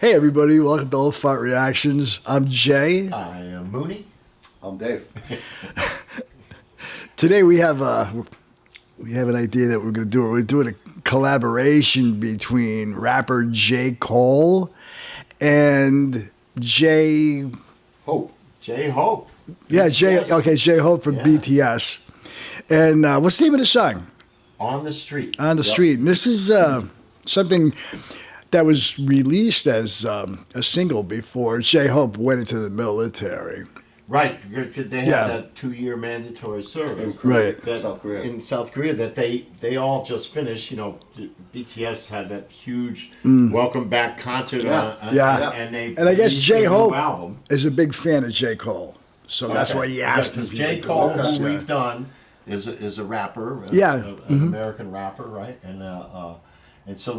Hey everybody, welcome to Old Phart Reactions. I'm Jay. I am Mooney. I'm Dave. Today we have an idea that we're going to do. We're doing a collaboration between rapper J. Cole and J. Hope. J. Hope. Yeah, BTS. J. Hope from BTS. And what's the name of the song? On the Street. On the Street. And this is something that was released as a single before J. Hope went into the military. Right. They had that 2-year mandatory service. In South Korea that they all just finished. You know, BTS had that huge welcome back concert. And I guess J. Hope is a big fan of J. Cole. So that's why he asked him. J. Cole, who we've done, is a rapper. An American rapper, right? And so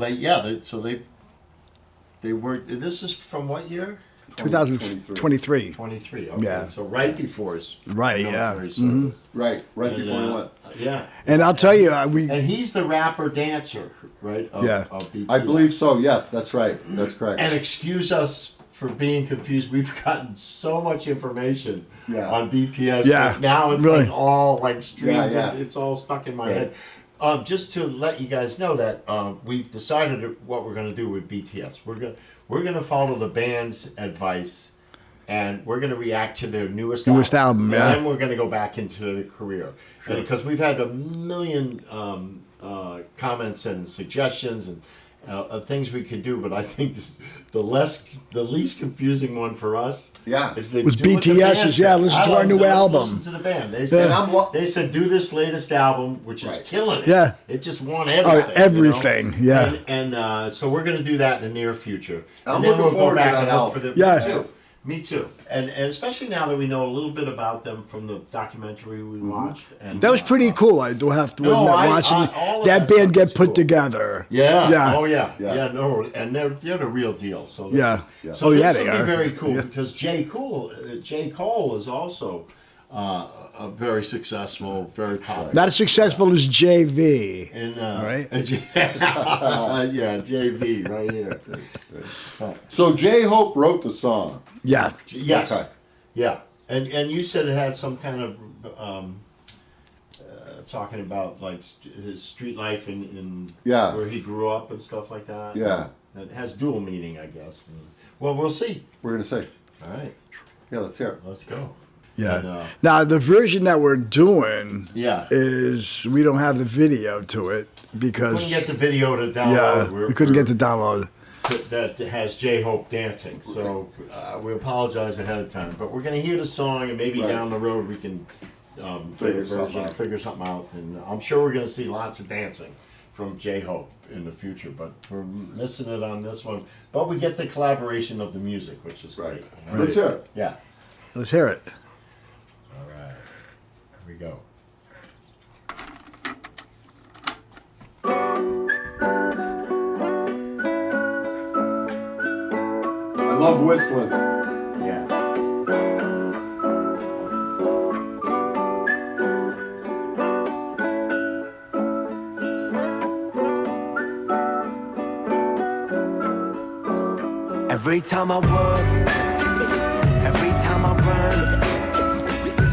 they were. This is from what year? 2023. 23. Okay. Yeah. So right before his military service. Right before he went. Yeah. And I'll tell you, and he's the rapper dancer, right? Of BTS. I believe so. Yes, that's right. That's correct. And excuse us for being confused. We've gotten so much information on BTS. Yeah. Now it's like all like streams. Yeah. It's all stuck in my head. Just to let you guys know that we've decided what we're going to do with BTS. We're going to follow the band's advice, and we're going to react to their newest album. And then we're going to go back into their career. Sure. Because we've had a million comments and suggestions and of things we could do, but I think the least confusing one for us is was BTS's. Listen to our new album. Listen to the band. They said do this latest album, which is killing it. Yeah, it just won everything. Oh, everything. You know? And so we're going to do that in the near future. I'm looking forward to that album. Me too. And especially now that we know a little bit about them from the documentary we watched. And that was pretty cool. I do have to admit, watching that band get put together. Yeah. Oh yeah. No, and they're the real deal. So So this will be very cool because J. Cole is also a very successful, very popular. Not as successful as JV. Right? JV right here. So J. Hope wrote the song. Yeah. Yes. Okay. Yeah. And you said it had some kind of talking about like his street life in where he grew up and stuff like that. Yeah. It has dual meaning, I guess. Well, we'll see. We're gonna see. All right. Yeah, let's hear it. Let's go. Yeah. And, now the version that we're doing is we don't have the video to it because we couldn't get the video to download. Yeah, we couldn't get the download. That has J. Hope dancing, so we apologize ahead of time. But we're going to hear the song, and maybe down the road we can figure something out. And I'm sure we're going to see lots of dancing from J. Hope in the future. But we're missing it on this one. But we get the collaboration of the music, which is great. Right. Let's hear it. Yeah. Let's hear it. All right. Here we go. I love whistling. Yeah. Every time I work, every time I run,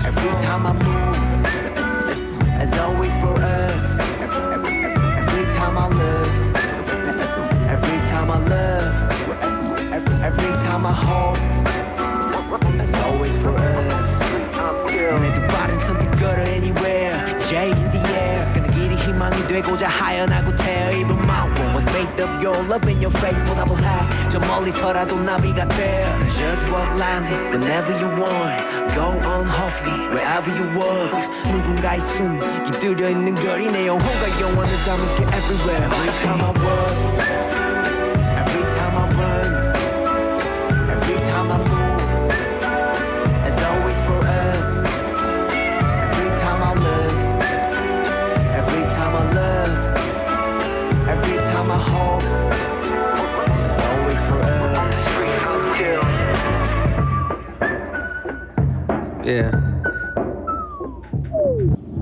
every time I move, as always for us. Every time I live, every time I love, every time I hope, as always for us. 내두 발은 선뜻 걸어 anywhere, J in the air. 그는 길이 희망이 되고자 하연하고 태어 입은 my world was made of your love in your face 보답을 해. 저 멀리서라도 나비가 돼. Just walk lightly whenever you want. Go on hopefully wherever you walk. 누군가의 숨이 깃들여 있는 거리 내 영혼과 영원을 담을게 everywhere. Every time I walk, every time I run, every time I move, as always for us. Every time I look, every time I love, every time I hope, as always for us. Yeah.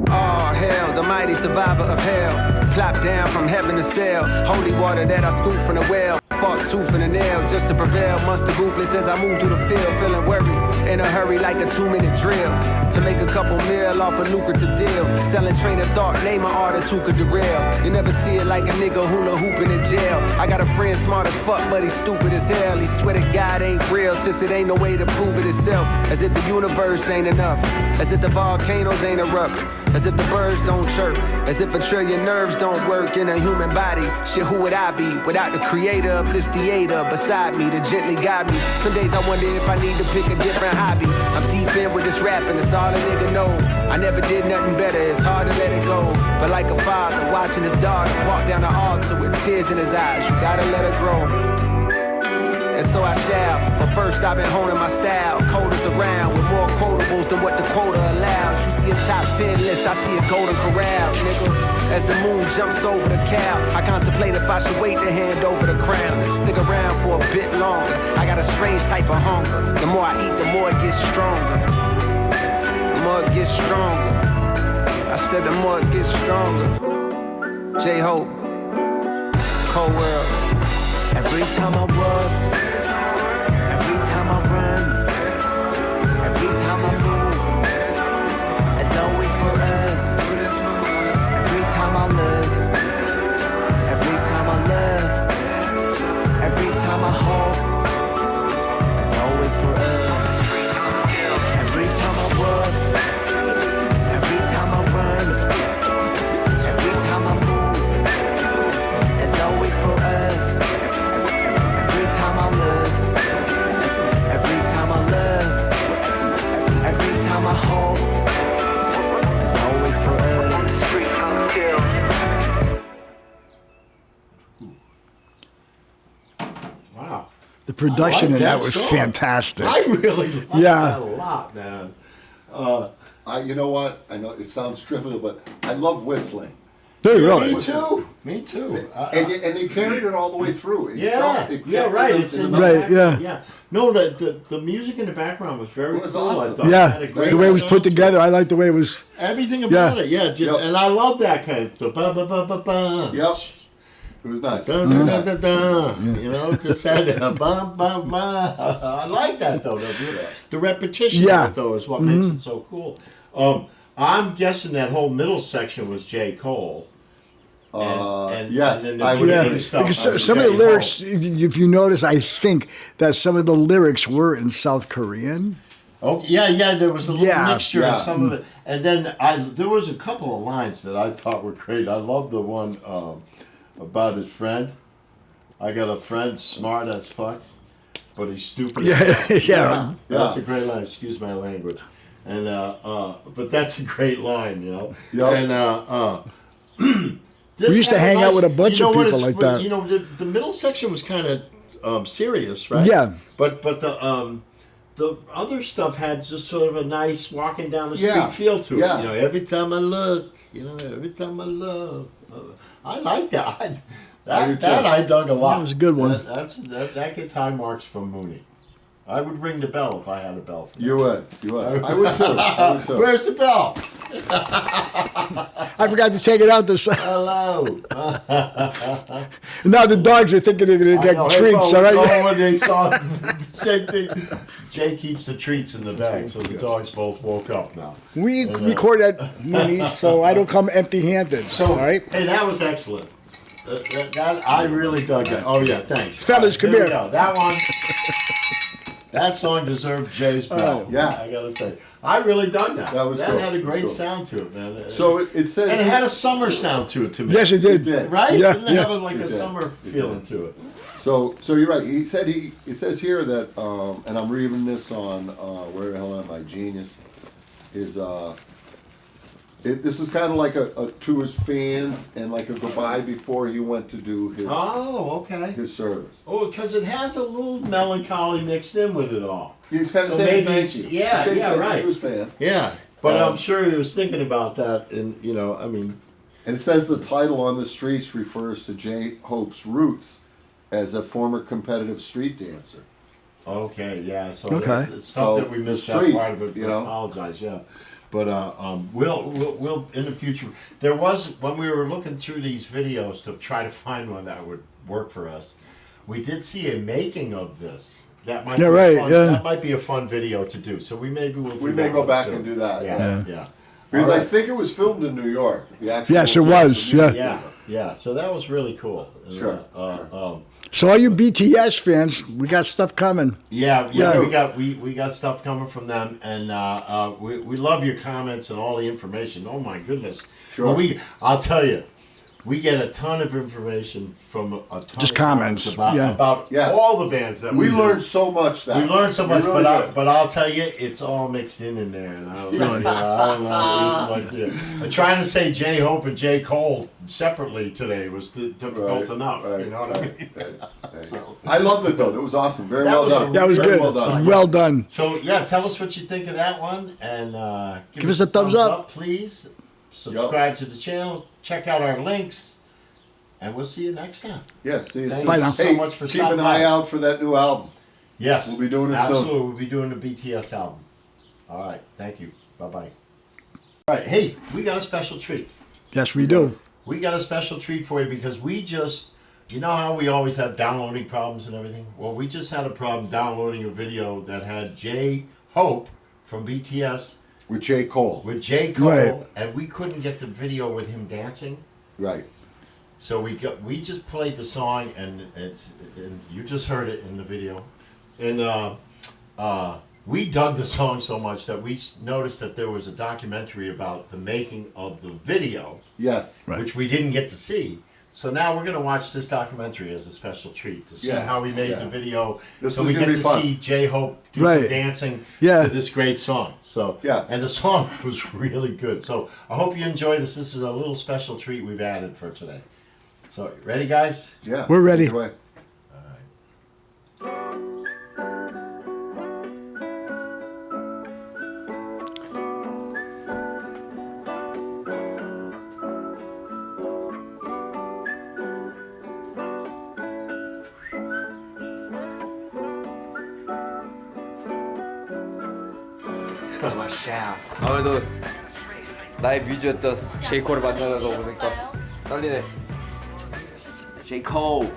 Oh hell, the mighty survivor of hell. Plop down from heaven to sail. Holy water that I scoop from the well. fought tooth and a nail just to prevail. Monster ruthless as I move through the field, feeling worried. In a hurry like a 2-minute drill. To make a couple mil off a lucrative deal. Selling train of thought, name an artist who could derail. You never see it like a nigga hula hooping in jail. I got a friend smart as fuck, but he's stupid as hell. He swear to God ain't real, since it ain't no way to prove it itself. As if the universe ain't enough. As if the volcanoes ain't erupting. As if the birds don't chirp. As if a trillion nerves don't work in a human body. Shit, who would I be without the creator of this theater beside me to gently guide me? Some days I wonder if I need to pick a different hobby. I'm deep in with this rapping, that's all a nigga know. I never did nothing better, it's hard to let it go. But like a father watching his daughter walk down the altar with tears in his eyes, you gotta let her grow. And so I shall, but first I've been honing my style. Coders around with more quotables than what the quota allows. You see a top 10 list, I see a golden corral, nigga. As the moon jumps over the cow, I contemplate if I should wait to hand over the crown and stick around for a bit longer. I got a strange type of hunger. The more I eat, the more it gets stronger. The more it gets stronger. I said the more it gets stronger. J-Hope, Cold World. Every time I work, every time I run, every time I move, it's always for us. Every time I look, every time I love, every time I hope, it's always for us. Every time I work, every time I run, every time I move, it's always for us. Every time I look, every time I love, every time I hope, it's always for us. On the street, I'm still. Wow. The production in that was song. fantastic. I really like Yeah. that a lot, man. You know what? I know it sounds trivial, but I love whistling. Dude, really. Me too. Me too. And they carried it all the way through. It Yeah, kept yeah, it right. in It's the in the Right, back- yeah. yeah. No, the music in the background was very It was cool. awesome. I thought. It Yeah, had a great the way it was sound put to together, I like the way it was. Everything about Yeah. it, yeah. Yep. And I love that kind of the ba ba ba ba ba. Yep. It was nice. Dun, dun, dun, dun, dun. You know, just had a bum bum bum. I like that though. The repetition Yeah. of it, though, is what makes it so cool. I'm guessing that whole middle section was J. Cole. Yes, and then the I would Yeah, beginning stuff because was some of the J. lyrics, Cole. if you notice, I think that some of the lyrics were in South Korean. Oh yeah, there was a little Yeah. mixture Yeah. of some of it, and then there was a couple of lines that I thought were great. I love the one about his friend. I got a friend smart as fuck, but he's stupid. Yeah, as fuck. yeah. That's a great line. Excuse my language, and but that's a great line, you know. Yep. And this We used to had hang out with a bunch of what people it's- like that. You know, the middle section was kind of serious, right? Yeah. But the other stuff had just sort of a nice walking down the street Yeah. feel to it. Yeah. You know, every time I look, you know, every time I love. I like that. I do That too. I dug a lot. That was a good one. That gets high marks from Mooney. I would ring the bell if I had a bell. For You would. I would too. Where's the bell? I forgot to take it out this. Hello. Now the dogs are thinking they're going to I know. get Hey, treats, Bo, all right? oh, when they saw same thing. Jay keeps the treats in the bag, so the dogs both woke up now. We And, record at Mooney's, so I don't come empty-handed. So, all right. hey, that was excellent. That I really dug that. Oh yeah, thanks. Fellas, come we here. go. That one. That song deserved Jay's bell. yeah. I gotta say, I really dug that. That was cool. had a great Cool. sound to it, man. So it says. and it had a summer sound to it to me. Yes, it did. It did. Right? Yeah, Didn't it yeah. have like It a did. summer It feeling did. to it? So you're right. He said it says here that, and I'm reading this on where the hell am I? Genius. This is kind of like a to his fans and like a goodbye before he went to do Oh, okay. his service. Oh, because it has a little melancholy mixed in with it all. He's kind of So saying maybe- thank you. yeah, He's saying yeah, thank you right. to his fans. Yeah, but Um, I'm sure he was thinking about that, and I mean, And it says the title On the Streets refers to J. Hope's roots as a former competitive street dancer. okay, yeah. So Okay. it's So, tough that we missed the that street, part of it. you know? I apologize, yeah. But we'll in the future. There was when we were looking through these videos to try to find one that would work for us. we did see a making of this. That might Yeah, be right, fun, yeah. That might be a fun video to do. So we may may go back and do that. Yeah. Because All I right. think it was filmed in New York. The actual Yes, it was, yeah. Yeah. So that was really cool. Sure, So all you BTS fans, we got stuff coming. Yeah, Yeah. we got stuff coming from them, and we love your comments and all the information. Oh my goodness! Sure. Well, I'll tell you, we get a ton of information from a ton Just of comments, yeah. about Yeah. all the bands that We do. learned so much that We learned so much, really did. but I'll tell you, it's all mixed in there, and I don't know. Like, I'm trying to say J Hope and J Cole separately today was difficult enough. right, You know what I mean? I loved it though. It was awesome. Very That well was done. That was Very good. Well done. Well done. So yeah, tell us what you think of that one, and Give us a thumbs up. please. Subscribe to the channel. Check out our links, and we'll see you next time. Yes. See you Thank soon. Bye now. so Hey, much for keep stopping an eye by. out for that new album. Yes, We'll be doing it soon. Absolutely, we'll be doing the BTS album. All right, thank you. Bye bye. All right, hey, we got a special treat. Yes, we do. We got a special treat for you because we just, you know how we always have downloading problems and everything? Well, we just had a problem downloading a video that had J Hope from BTS With J. Cole. with J Cole, Right. and we couldn't get the video with him dancing. Right. So we just played the song, and you just heard it in the video, and we dug the song so much that we noticed that there was a documentary about the making of the video, Yes. Right. which we didn't get to see. So now we're going to watch this documentary as a special treat to see Yeah, how we made yeah. the video. This so is we gonna get be to fun. see J Hope do Right. some dancing Yeah. to this great song. So Yeah. and the song was really good. So I hope you enjoy this. This is a little special treat we've added for today. So ready, guys? Yeah. We're ready. Take it away. 아무래도 나의 뮤즈였던 제이콜을 만나서 보니까 떨리네. 제이콜.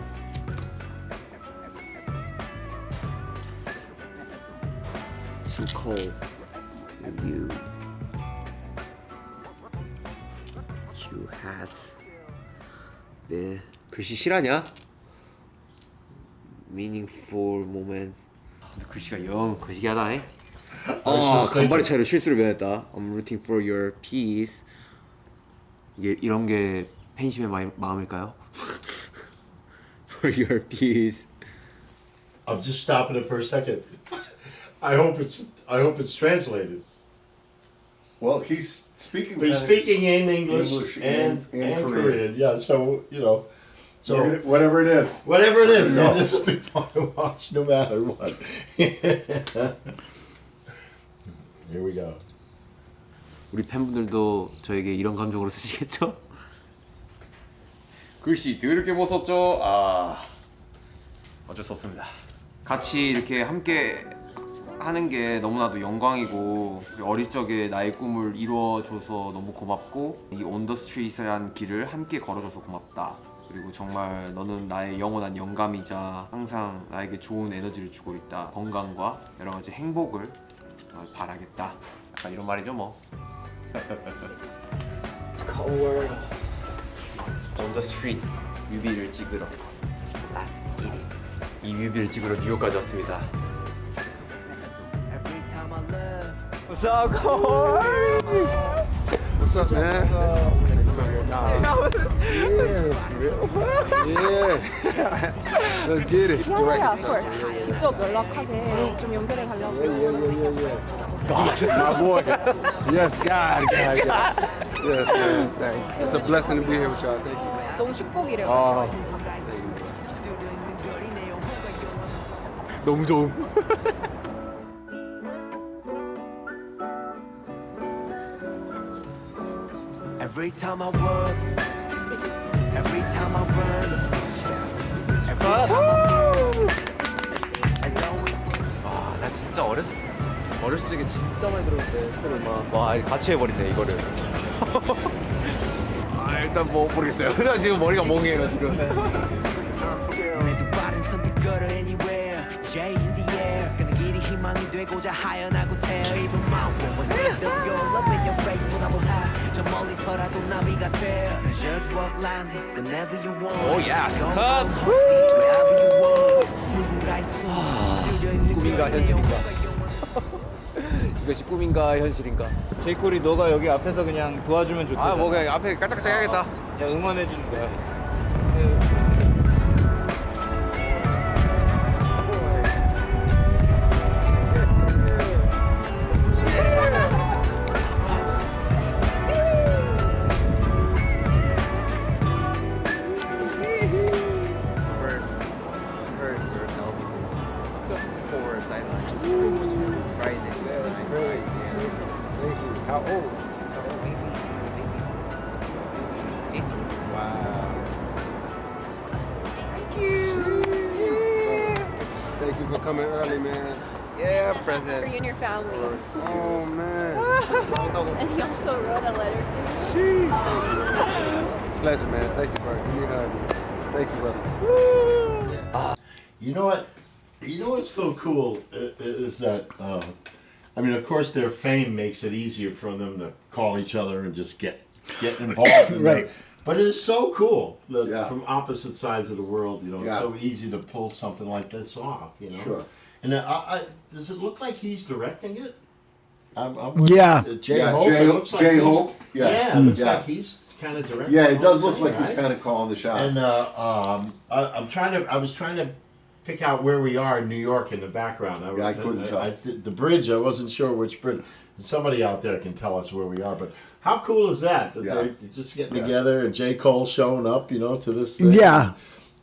Too cold with you. You has been. 글씨 실하냐? Meaningful moment. 근데 글씨가 영 거시기하다. 간발의 차이로 실수를 면했다. I'm rooting for your peace. 이게 이런 게 팬심의 마음일까요? For your peace. I'm just stopping it for a second. I hope it's translated. Well, he's speaking. We're speaking in English, English and and Korean. Yeah, so you know, so whatever it is. whatever it is, Yeah. this will be fun to watch no matter what. Here we go. 우리 팬분들도 저에게 이런 감정으로 쓰시겠죠? 글씨 더럽게 못 썼죠? 어쩔 수 없습니다. 같이 이렇게 함께 하는 게 너무나도 영광이고 어릴 적에 나의 꿈을 이루어줘서 너무 고맙고 이 온 더 스트리트라는 길을 함께 걸어줘서 고맙다. 그리고 정말 너는 나의 영원한 영감이자 항상 나에게 좋은 에너지를 주고 있다. 건강과 여러 가지 행복을 바라겠다. 약간 이런 말이죠 뭐. Cold world on the street 뮤비를 찍으러 Let's get it. 이 뮤비를 찍으러 뉴욕까지 왔습니다. Every time I love. What's up, Corey? What's up, man? Yeah. Let's get it. Yeah, of course. 직접 연락하게 좀 연결해 달라고. My boy. Yes, God. Yes, man. Thank you. It's a blessing to be here with y'all. Thank you. 너무 축복이래요. 너무 좋음. Every time I work, every time I run, every time I move, as always. 나 진짜 어렸을 적에 진짜 많이 들었는데 스페인 음악. 와 같이 해버리네 이거를. 일단 뭐 모르겠어요. 나 지금 머리가 멍해요 지금. 내 두 발은 선택 J in the air 그는 길이 희망이 되고자 하연하고 태어 Even my world was made of your love in your face 보다 high 저 멀리서라도 나비가 돼 Just walk lightly whenever you want Oh yes Go 컷 on hustling wherever you want 누군가의 숨 들려있는 꿈인가 현실인가 이것이 꿈인가 현실인가 제이콜이 너가 여기 앞에서 그냥 도와주면 좋대 아 뭐 그냥 앞에 깔짝깔짝 해야겠다. 그냥 응원해주는 거야 How old? Thank you for coming early, man. Yeah, For present. you and your family. Oh man. And he also wrote a letter. Pleasure, man. Thank you, Phart. Give me a hug. Thank you, brother. You know what? You know what's so cool is that, I mean, of course, their fame makes it easier for them to call each other and just get involved in Right. that. But it is so cool that Yeah. from opposite sides of the world, you know, Yeah. it's so easy to pull something like this off, you know. Sure. And does it look like he's directing it? Yeah. Jay Yeah, Hope. Jay- It looks like Jay he's- Hope, yeah. Yeah, it looks Yeah. like he's kind of directing. Yeah, it the does whole look like thing, he's right? kind of calling the shots. And I was trying to pick out where we are in New York in the background. I couldn't tell. The bridge, I wasn't sure which bridge. Somebody out there can tell us where we are. But how cool is that? That Yeah. they're just getting Yeah. together and J. Cole showing up, you know, to this thing. Yeah.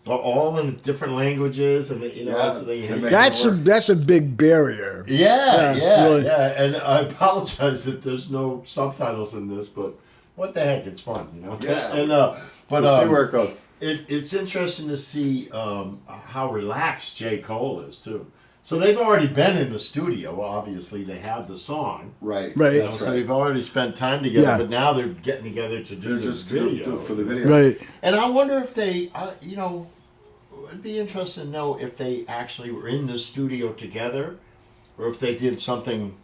All in different languages, and you know, Yeah. that's the thing. They make That's a big barrier. Yeah, really. yeah. And I apologize that there's no subtitles in this, but what the heck, it's fun, you know. Yeah. And but We'll see where it goes. it's interesting to see how relaxed J. Cole is too. So they've already been in the studio. Obviously, they have the song. Right. Right. You know, That's so right. they've already spent time together, Yeah. but now they're getting together to do They're the just video. for the video. Right. And I wonder if they, you know, it'd be interesting to know if they actually were in the studio together, or if they did something.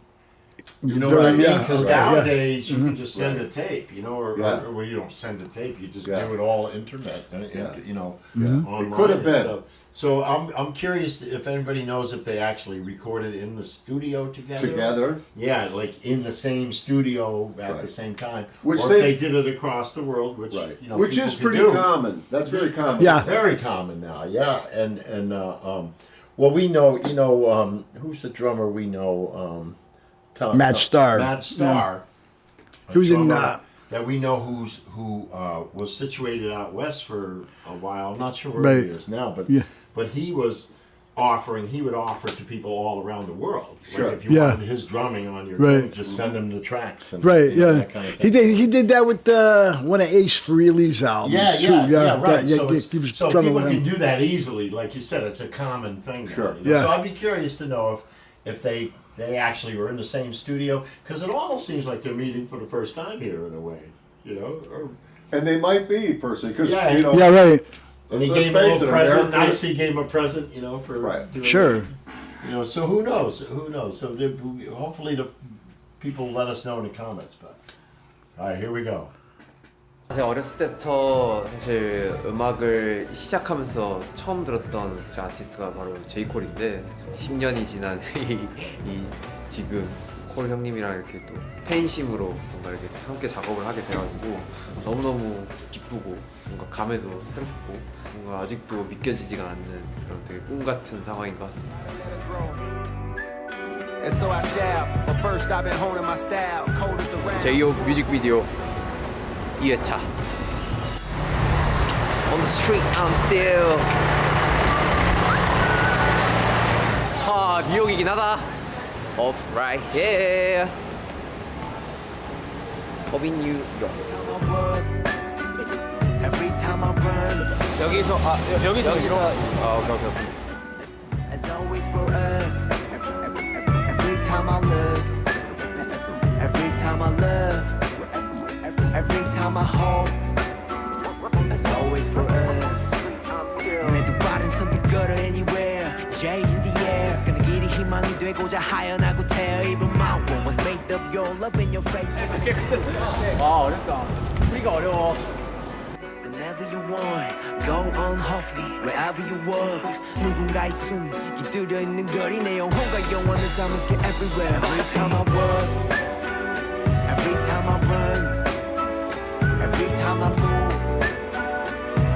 You know what I mean? Yeah, Because right, yeah. nowadays you can just send a tape, you know, or well, you don't send a tape, you just Yeah. do it all internet, Yeah. you know, Yeah. online. It could have and been. stuff. So I'm curious if anybody knows if they actually recorded in the studio together. Together. Yeah, like in the same studio at Right. the same time. Which or they- if they did it across the world, which Right. you know, Which people is can pretty do. common. That's very common. Yeah. Very common now, yeah. And well, we know, you know, who's the drummer we know? Matt Starr. Matt Starr. a Who's in, drummer that we know who was situated out west for a while. I'm not sure where he Right. is now, but Yeah. he would offer to people all around the world. Sure. Like if you Yeah. wanted his drumming on your Right. thing, just send him the tracks. And, Right, you know, yeah. that kind of thing. He did that with one of Ace Frehley's albums. Yeah, too. yeah, right. Yeah, so he was so drumming people with can him. do that easily. Like you said, it's a common thing. now, Sure. you know? Yeah. So I'd be curious to know if they actually were in the same studio, because it almost seems like they're meeting for the first time here in a way, you know. And they might be personally because Yeah. you know. Yeah, right. And he Let's gave him a face little it, present. America- Nice, he gave him a present, you know, for Right. doing Sure. that. You know, so who knows? Who knows? So hopefully the people let us know in the comments. But all right, here we go. 제가 어렸을 때부터 사실 음악을 시작하면서 처음 들었던 제 아티스트가 바로 제이콜인데 10년이 지난 이 지금 콜 형님이랑 이렇게 또 팬심으로 뭔가 이렇게 함께 작업을 하게 돼가지고 너무너무 기쁘고 뭔가 감회도 새롭고 뭔가 아직도 믿겨지지가 않는 그런 되게 꿈 같은 상황인 것 같습니다. And so I shall, but first I've been honing my style. Cold as a rap. 제이홉 뮤직비디오 2회차. On the street I'm still 뉴욕이긴 하다. Off right here. Up in New York. Every time I run, 여기서 여기서 오케이. as always for us. Every time I look, every time I love, every time I hope, as always for us. 내 두 발은 선뜻 걸어 anywhere, J in the air. 희망이 되고자 하연하고 태어 입은 my world was made of your love in your face. 아 어렵다. 풀이가 어려워. Whenever you want, go on hustling. Wherever you work, 누군가의 숨이 깃들여 있는 거리 내 영혼과 영원을 담을게 everywhere. Every time I work, every time I run, every time I move,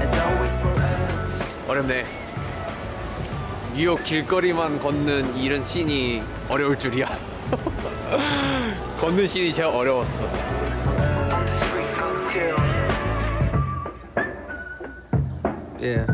as always for us. 어렵네. 뉴욕 길거리만 걷는 이런 씬이 어려울 줄이야. 걷는 씬이 제일 어려웠어. Yeah.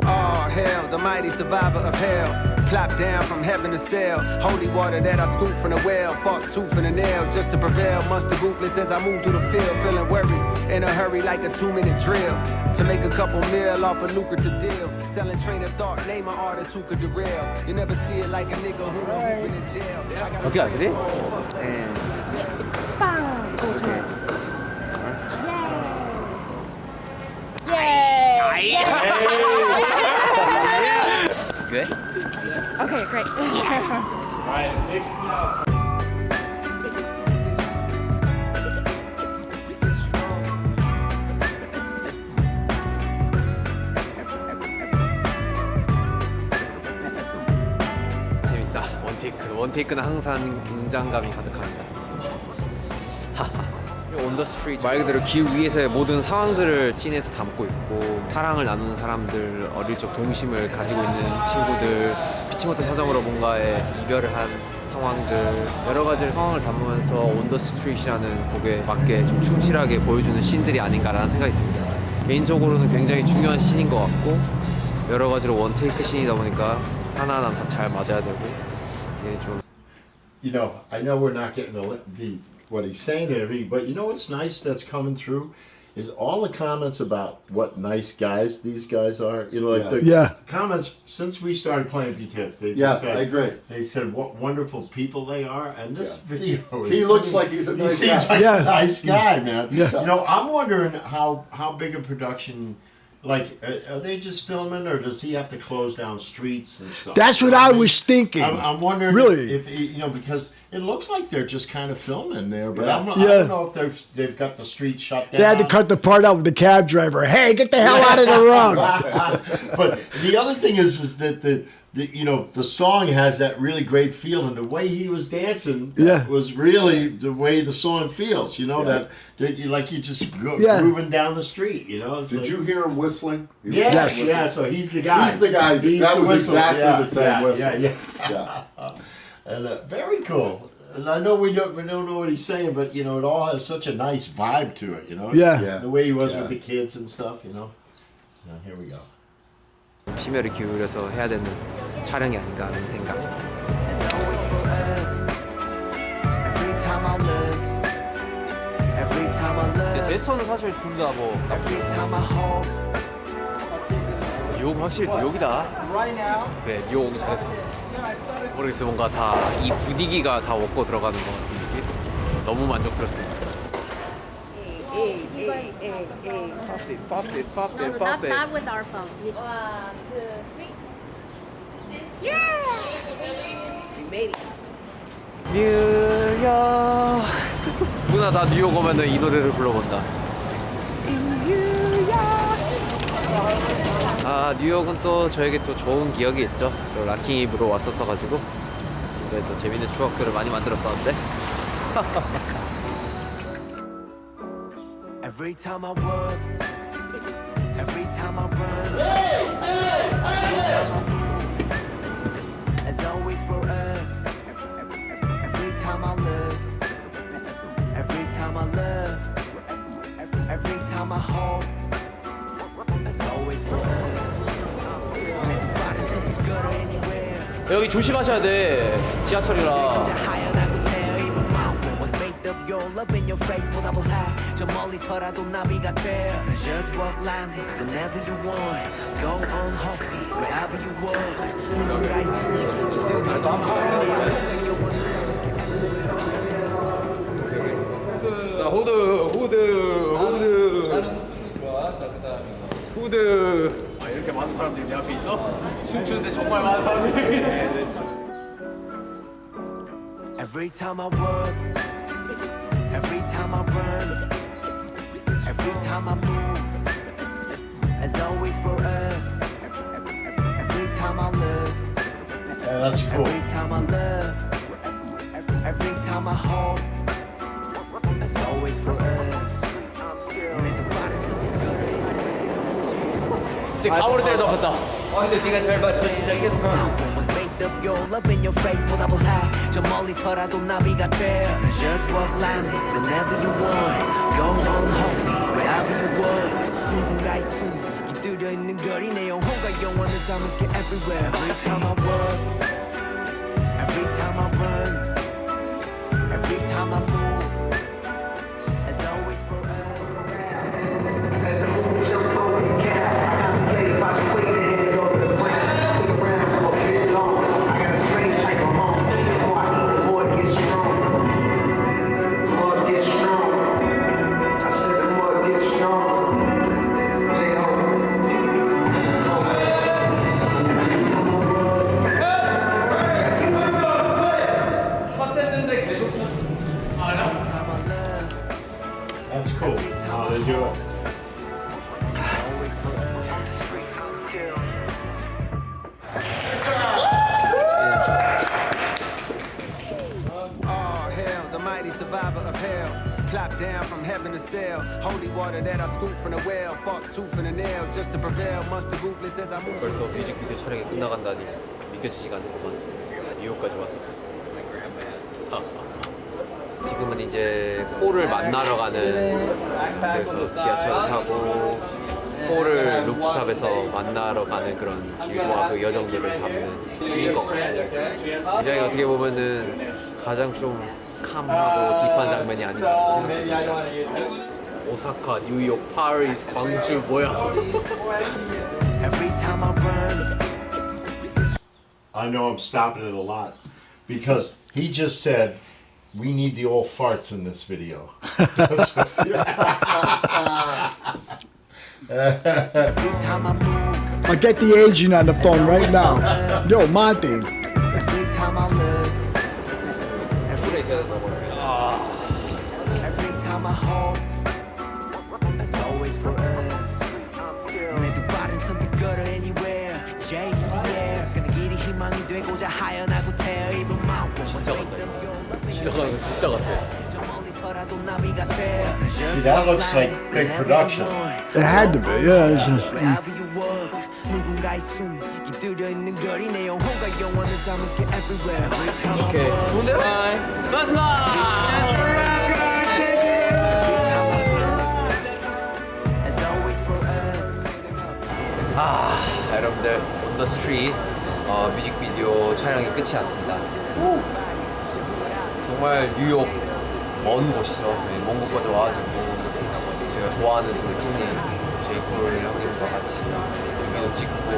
Oh, hell, the mighty survivor of hell. Clap down from heaven to sail. Holy water that I scoop from the well. Fought tooth and a nail just to prevail. Monster ruthless as I move through the field. Feeling worried, in a hurry like a 2-minute drill. To make a couple mil off a lucrative deal. Selling train of thought, name an artist who could derail. You never see it like a nigga who don't open in jail. 어떻게 알지? 빵! Yay! Yay! Good? Okay, great. Right, next now. 재밌다. 원테이크는 항상 긴장감이 가득합니다. 온 더 스트리트 말 그대로 길 위에서의 모든 상황들을 씬에서 담고 있고 사랑을 나누는 사람들, 어릴 적 동심을 가지고 있는 친구들, 피치 못한 사정으로 뭔가에 이별을 한 상황들, 여러 가지 상황을 담으면서 온 더 스트리트라는 곡에 맞게 좀 충실하게 보여주는 씬들이 아닌가라는 생각이 듭니다. 개인적으로는 굉장히 중요한 씬인 것 같고 여러 가지로 원테이크 씬이다 보니까 하나하나 다 잘 맞아야 되고 이게 좀 You know, I know we're not getting the what he's saying to me, but you know what's nice that's coming through is all the comments about what nice guys these guys are. You know, like the comments since we started playing BTS, they just said, I agree. They said what wonderful people they are, and this video. He looks like he's a nice guy. He seems like a nice guy, man. Yeah. You know, I'm wondering how big a production. Like, are they just filming, or does he have to close down streets and stuff? That's what I was thinking. I'm wondering, really, if you know, because it looks like they're just kind of filming there, but I don't know if they've got the street shut down. They had to cut the part out with the cab driver. Hey, get the hell out of the road! But the other thing is that the you know, the song has that really great feel, and the way he was dancing was really the way the song feels. You know that you like you just moving down the street. You know. Did you hear him whistling? Yeah. So he's the guy. He's the guy. That was exactly the same whistle. Yeah. And very cool. And I know we don't know what he's saying, but you know, it all has such a nice vibe to it. You know. Yeah. The way he was with the kids and stuff. You know. So here we go. 심혈을 기울여서 해야 되는 촬영이 아닌가 하는 생각. 제스처는 사실 둘 다 뭐 뉴욕은 확실히 뉴욕이다. 그래, 뉴욕 오기 잘했어. 모르겠어, 뭔가 다 이 분위기가 다 먹고 들어가는 것 같은 느낌. 너무 만족스럽습니다. Pop it. Not with our phone. 1, 2, 3. Yeah! We made it. 뉴욕. 누나 다 뉴욕 오면은 이 노래를 불러본다. 아, 뉴욕은 또 저에게 또 좋은 기억이 있죠. 또 락킹 이브로 왔었어가지고 또 재밌는 추억들을 많이 만들었었는데. Every time I work, every time I run, every time I move, as always for us. Every time I look, every time I love, every time I hope, as always for us. Let the bottoms of the gutter anywhere. 여기 조심하셔야 돼. 지하철이라. Up in your face, but I will have 저 멀리서라도 나비가 돼. Just walk loudly whenever you want. Go on hustling wherever you want. 누군가 있으니 이들이 후드. 이렇게 많은 사람들이 내 앞에 있어? 춤추는데 정말 많은 사람들이. Every time I work, every time I run, every time I move, as always for us. Every time I look, Yeah, that's cool. every time I love, every time I hope, as always for us. 내 똑바른 선택거리. 이제 감으로 때려 덮었다. 근데 네가 잘 맞춰 시작했어. Was made of your love in your face, but I will hide. 저 멀리서라도 나비가 돼. Just walk lightly, whenever you want. Go on home, wherever you work. 누군가의 숨 깃들여 있는 거리 내 영혼과 영원을 담을게 everywhere. Every time I work, every time I run, every time I move, as always for us. As the moon jumps over the cap, I contemplate if I should wait and hand over the plan. Stick around for a bit longer. I got a strange type of hunger. The more I eat, the more it gets stronger. The more it gets stronger. I said the more it gets stronger. J.O. That's cool. How they do it. Oh, hell, the mighty survivor of hell. Clap down from heaven to sail. Holy water that I scoop from the well. Fought tooth and a nail just to prevail. Monster ruthless as I move. 벌써 뮤직비디오 촬영이 끝나간다니 믿겨지지가 않는구만. 뉴욕까지 와서. 지금은 이제 콜을 만나러 가는, 그래서 지하철을 타고 콜을 루프탑에서 만나러 가는 그런 길과 그 여정들을 담는 시인 것 같고, 굉장히 어떻게 보면은 가장 좀 캄하고 딥한 장면이 아닌가 생각합니다. 오사카, 뉴욕, 파리스, 광주 뭐야? Every time I run, I know I'm stopping it a lot because he just said we need the old farts in this video. every time I move, I'll get the agent on the phone right now. Yo, Monty. every time I look, 술에 있어야 된다고 그러면. every time I hope, as always for us. 내 두 발은 선택걸어 anywhere, J to the air. 그는 길이 희망이 되고자 하연하고 태어 입은 마음. 진짜 같다. 지나가는 거 진짜 같아. 저 멀리서라도 나비가 돼. See, that looks like big production. It had to be, yeah. Wherever you work, 누군가의 숨 깃들여 있는 거리 내 영혼과 영원을 담을게 everywhere. Every time I 오케이. run, 좋은데요? 고맙습니다. every time I run, as always for us. 여러분들 On the Street 뮤직비디오 촬영이 끝이 났습니다. 정말 뉴욕 먼 곳이죠. 네, 먼 곳까지 와가지고 제가 좋아하는 그 형님 제이콜 형님과 같이 뮤비도 찍고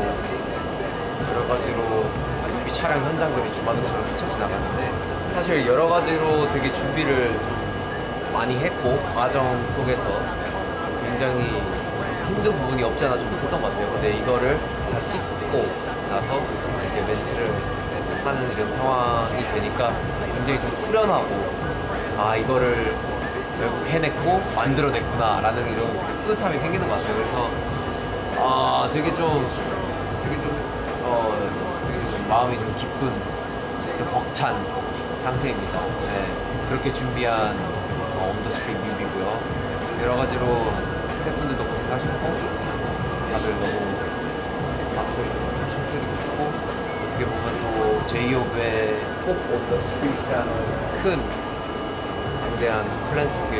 여러 가지로 뮤비 촬영 현장들이 주마등처럼 스쳐 지나갔는데, 사실 여러 가지로 되게 준비를 좀 많이 했고 과정 속에서 굉장히 힘든 부분이 없지 않아 좀 있었던 것 같아요. 근데 이거를 다 찍고 나서 이렇게 멘트를 하는 이런 상황이 되니까 굉장히 좀 후련하고, 이거를 결국 해냈고 만들어냈구나 라는 이런 뿌듯함이 생기는 것 같아요. 그래서 되게 좀 마음이 좀 기쁜, 좀 벅찬 상태입니다. 네, 그렇게 준비한 On the Street 뮤비고요. 여러 가지로 스태프분들도 고생하셨고 다들 너무 박수를 좀 쳐드리고 싶고, 어떻게 보면 또 제이홉의 Hope on the Street이라는 큰 방대한 플랜 속에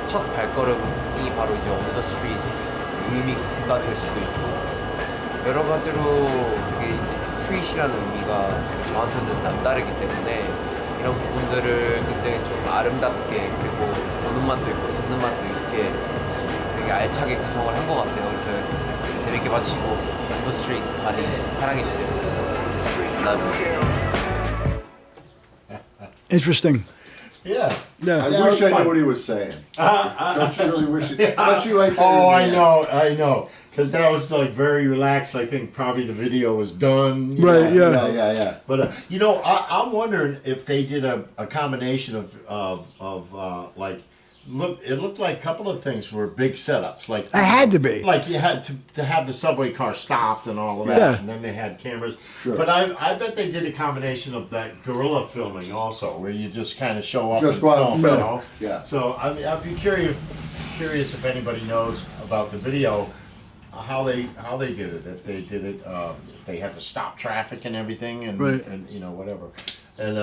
첫 발걸음이 바로 이제 On the Street 의미가 될 수도 있고, 여러 가지로 되게 스트릿이라는 의미가 저한테는 남다르기 때문에 이런 부분들을 굉장히 좀 아름답게, 그리고 보는 맛도 있고 듣는 맛도 있게 되게 알차게 구성을 한 것 같아요. 그래서 재밌게 봐주시고 On the Street 많이 사랑해주세요. Love you. Interesting. Yeah. Yeah. I wish I knew what he was saying. Don't you really wish it? Especially right there. Oh, in I the end. know, I know. because that was like very relaxed. I think probably the video was done. Right, yeah. Yeah. But I'm wondering if they did a combination of like, it looked like a couple of things were big setups. Like It had to be. Like you had to have the subway car stopped and all of that, Yeah. and then they had cameras. Sure. But I bet they did a combination of that guerrilla filming also, where you just kind of show up Just and go out and film, you film. know. Yeah. So I'd be curious if anybody knows about the video. How they did it? If they did it, if they had to stop traffic and everything, and Right. and whatever. And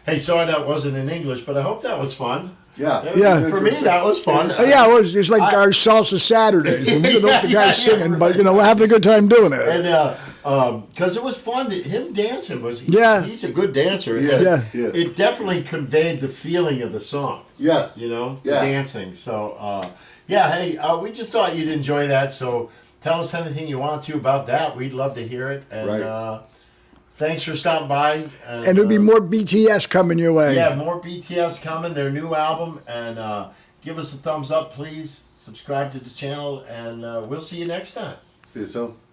hey, sorry that wasn't in English, but I hope that was fun. Yeah. Yeah. For me, that was fun. Yeah, it was just like our salsa Saturdays. When we didn't know what the guy's singing, but we're having a good time doing it. And because it was fun, him dancing he's a good dancer. Yeah, and yes. It definitely conveyed the feeling of the song. Yes. The Yeah. dancing. So hey, we just thought you'd enjoy that. So tell us anything you want to about that. We'd love to hear it. And Right. thanks for stopping by. And there'll be more BTS coming your way. Yeah, more BTS coming, their new album. And give us a thumbs up, please. Subscribe to the channel, and we'll see you next time. See you soon.